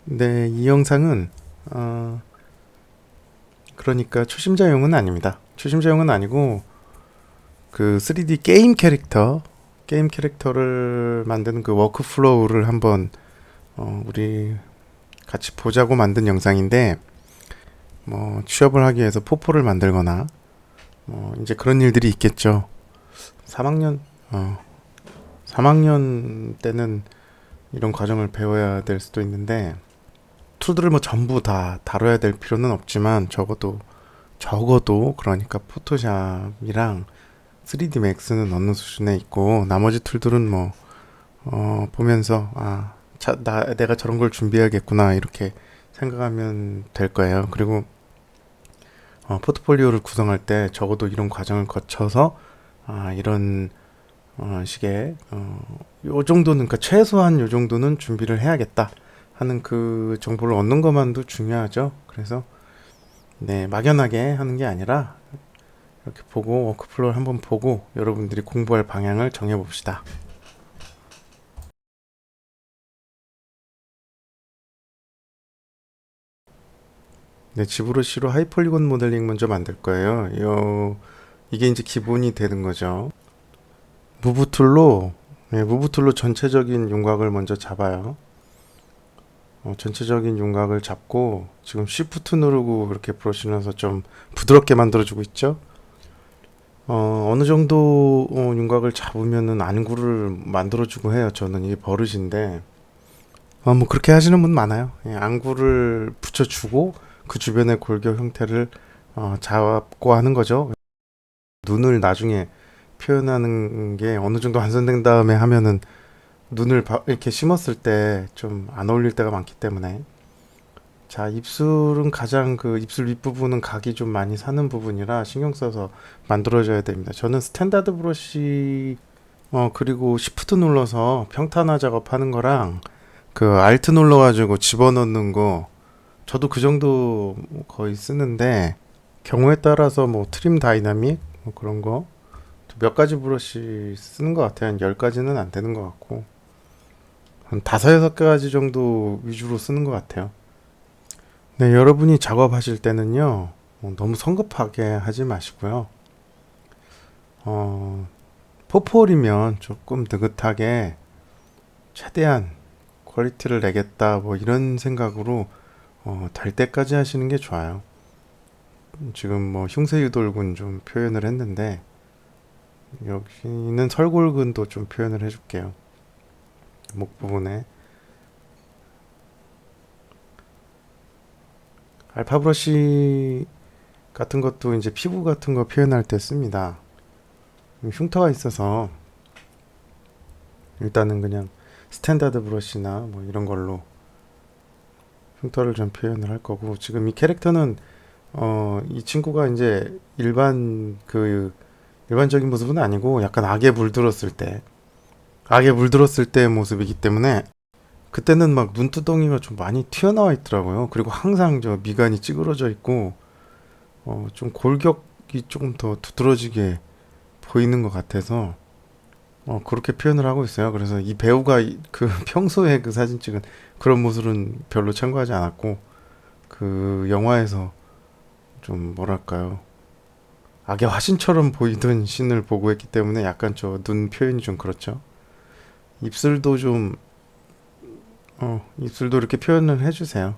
네, 이 영상은 그러니까 초심자용은 아닙니다. 초심자용은 아니고 그 3D 게임 캐릭터를 만드는 그 워크플로우를 한번 우리 같이 보자고 만든 영상인데 뭐 취업을 하기 위해서 포포를 만들거나 이제 그런 일들이 있겠죠. 3학년 어, 3학년 때는 이런 과정을 배워야 될 수도 있는데 툴들을 뭐 전부 다 다뤄야 될 필요는 없지만 적어도 그러니까 포토샵이랑 3D 맥스는 어느 수준에 있고 나머지 툴들은 뭐 보면서 내가 저런 걸 준비해야겠구나 이렇게 생각하면 될 거예요. 그리고 포트폴리오를 구성할 때 적어도 이런 과정을 거쳐서 이런 식의 요 정도는 그러니까 최소한 요 정도는 준비를 해야겠다 하는 그 정보를 얻는 것만도 중요하죠. 그래서 네, 막연하게 하는 게 아니라 이렇게 보고 워크플로우를 한번 보고 여러분들이 공부할 방향을 정해 봅시다. 네, 지브러시로 하이폴리곤 모델링 먼저 만들 거예요. 이게 이제 기본이 되는 거죠. 무브 툴로 무브 툴로 전체적인 윤곽을 먼저 잡아요. 전체적인 윤곽을 잡고 지금 Shift 누르고 이렇게 브러쉬 넣어서 좀 부드럽게 만들어주고 있죠. 어느 정도 윤곽을 잡으면은 안구를 만들어주고 해요. 저는 이게 버릇인데 뭐 그렇게 하시는 분 많아요. 예, 안구를 붙여주고 그 주변의 골격 형태를 잡고 하는 거죠. 눈을 나중에 표현하는 게 어느 정도 완성된 다음에 하면은 이렇게 심었을 때 좀 안 어울릴 때가 많기 때문에 자, 입술은 가장 그 입술 윗부분은 각이 좀 많이 사는 부분이라 신경 써서 만들어줘야 됩니다. 저는 스탠다드 브러쉬 그리고 시프트 눌러서 평탄화 작업하는 거랑 그 알트 눌러가지고 집어넣는 거 저도 그 정도 거의 쓰는데 경우에 따라서 뭐 트림 다이나믹 뭐 그런 거 몇 가지 브러쉬 쓰는 것 같아요. 한 10가지는 안 되는 것 같고 한 다섯 여섯 가지 정도 위주로 쓰는 것 같아요. 네, 여러분이 작업하실 때는요, 너무 성급하게 하지 마시고요. 어, 포폴이면 조금 느긋하게 최대한 퀄리티를 내겠다, 뭐 이런 생각으로 될 때까지 하시는 게 좋아요. 지금 뭐 흉쇄유돌근 좀 표현을 했는데, 여기는 설골근도 좀 표현을 해줄게요. 목 부분에. 알파 브러쉬 같은 것도 이제 피부 같은 거 표현할 때 씁니다. 흉터가 있어서 일단은 그냥 스탠다드 브러쉬나 뭐 이런 걸로 흉터를 좀 표현을 할 거고 지금 이 캐릭터는 이 친구가 이제 일반적인 모습은 아니고 약간 악에 물들었을 때 모습이기 때문에 그때는 막 눈두덩이가 좀 많이 튀어나와 있더라고요. 그리고 항상 저 미간이 찌그러져 있고 좀 골격이 조금 더 두드러지게 보이는 것 같아서 그렇게 표현을 하고 있어요. 그래서 이 배우가 그 평소에 그 사진 찍은 그런 모습은 별로 참고하지 않았고 그 영화에서 좀 뭐랄까요. 악의 화신처럼 보이던 씬을 보고 했기 때문에 약간 저 눈 표현이 좀 그렇죠. 입술도 좀, 입술도 이렇게 표현을 해주세요.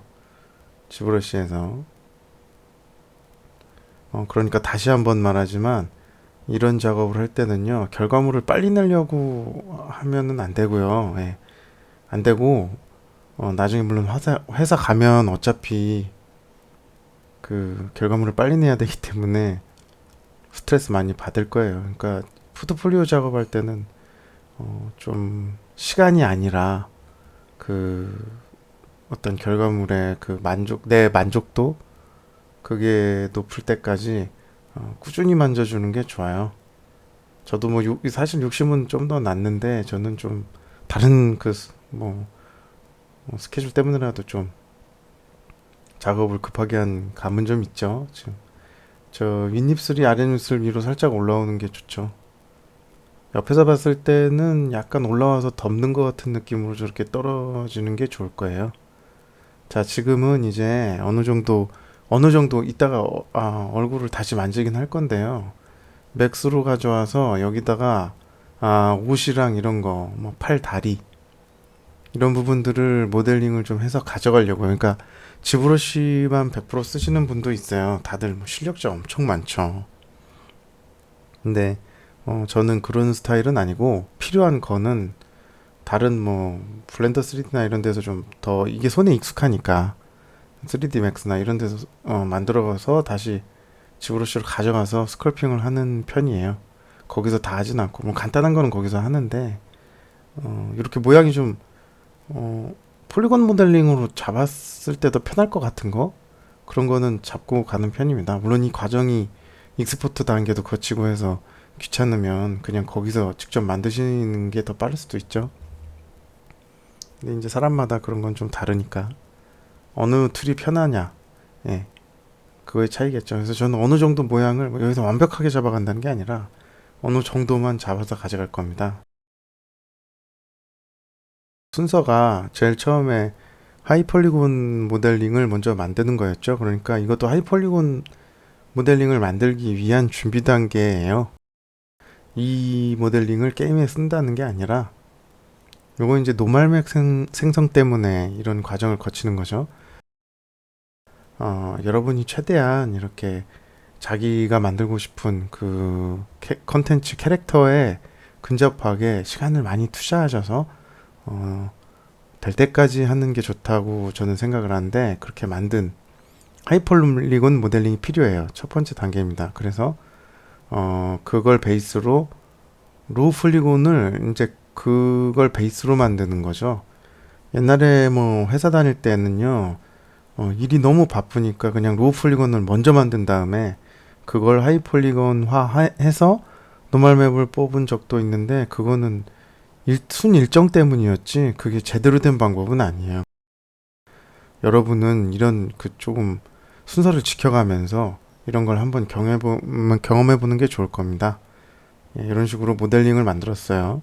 지브러시에서. 그러니까 다시 한번 말하지만 이런 작업을 할 때는요, 결과물을 빨리 내려고 하면은 안 되고요. 예, 안 되고, 나중에 물론 회사 가면 어차피 그 결과물을 빨리 내야 되기 때문에 스트레스 많이 받을 거예요. 그러니까 포트폴리오 작업할 때는 좀 시간이 아니라 그 어떤 결과물의 그 내 만족도 그게 높을 때까지 꾸준히 만져주는 게 좋아요. 저도 뭐 사실 욕심은 좀 더 났는데 저는 좀 다른 뭐 스케줄 때문에라도 좀 작업을 급하게 한 감은 좀 있죠. 지금 저 윗입술이 아랫입술 위로 살짝 올라오는 게 좋죠. 옆에서 봤을 때는 약간 올라와서 덮는 것 같은 느낌으로 저렇게 떨어지는 게 좋을 거예요. 자, 지금은 이제 어느 정도 이따가 얼굴을 다시 만지긴 할 건데요. 맥스로 가져와서 여기다가 옷이랑 이런 거, 뭐 팔, 다리 이런 부분들을 모델링을 좀 해서 가져가려고요. 그러니까 지브러시만 100% 쓰시는 분도 있어요. 다들 뭐 실력자 엄청 많죠. 근데 저는 그런 스타일은 아니고 필요한 거는 다른 뭐 블렌더 3D나 이런 데서 좀 더 이게 손에 익숙하니까 3D 맥스나 이런 데서 만들어서 다시 지브러시를 가져가서 스컬핑을 하는 편이에요. 거기서 다 하진 않고 뭐 간단한 거는 거기서 하는데 이렇게 모양이 좀 폴리곤 모델링으로 잡았을 때도 편할 것 같은 거 그런 거는 잡고 가는 편입니다. 물론 이 과정이 익스포트 단계도 거치고 해서 귀찮으면 그냥 거기서 직접 만드시는 게 더 빠를 수도 있죠. 근데 이제 사람마다 그런 건 좀 다르니까 어느 툴이 편하냐, 예, 그거의 차이겠죠. 그래서 저는 어느 정도 모양을 뭐 여기서 완벽하게 잡아간다는 게 아니라 어느 정도만 잡아서 가져갈 겁니다. 순서가 제일 처음에 하이폴리곤 모델링을 먼저 만드는 거였죠. 그러니까 이것도 하이폴리곤 모델링을 만들기 위한 준비 단계예요. 이 모델링을 게임에 쓴다는 게 아니라 요거 이제 노말맥 생성 때문에 이런 과정을 거치는 거죠. 여러분이 최대한 이렇게 자기가 만들고 싶은 그 컨텐츠 캐릭터에 근접하게 시간을 많이 투자하셔서 어, 될 때까지 하는 게 좋다고 저는 생각을 하는데 그렇게 만든 하이폴리곤 모델링이 필요해요. 첫 번째 단계입니다. 그래서 그걸 베이스로 로우 폴리곤을 이제 그걸 베이스로 만드는 거죠. 옛날에 뭐 회사 다닐 때는요, 일이 너무 바쁘니까 그냥 로우 폴리곤을 먼저 만든 다음에 그걸 하이 폴리곤화 해서 노멀 맵을 뽑은 적도 있는데 그거는 순 일정 때문이었지 그게 제대로 된 방법은 아니에요. 여러분은 이런 그 조금 순서를 지켜가면서 이런 걸 한번 경험해보는 게 좋을 겁니다. 예, 이런 식으로 모델링을 만들었어요.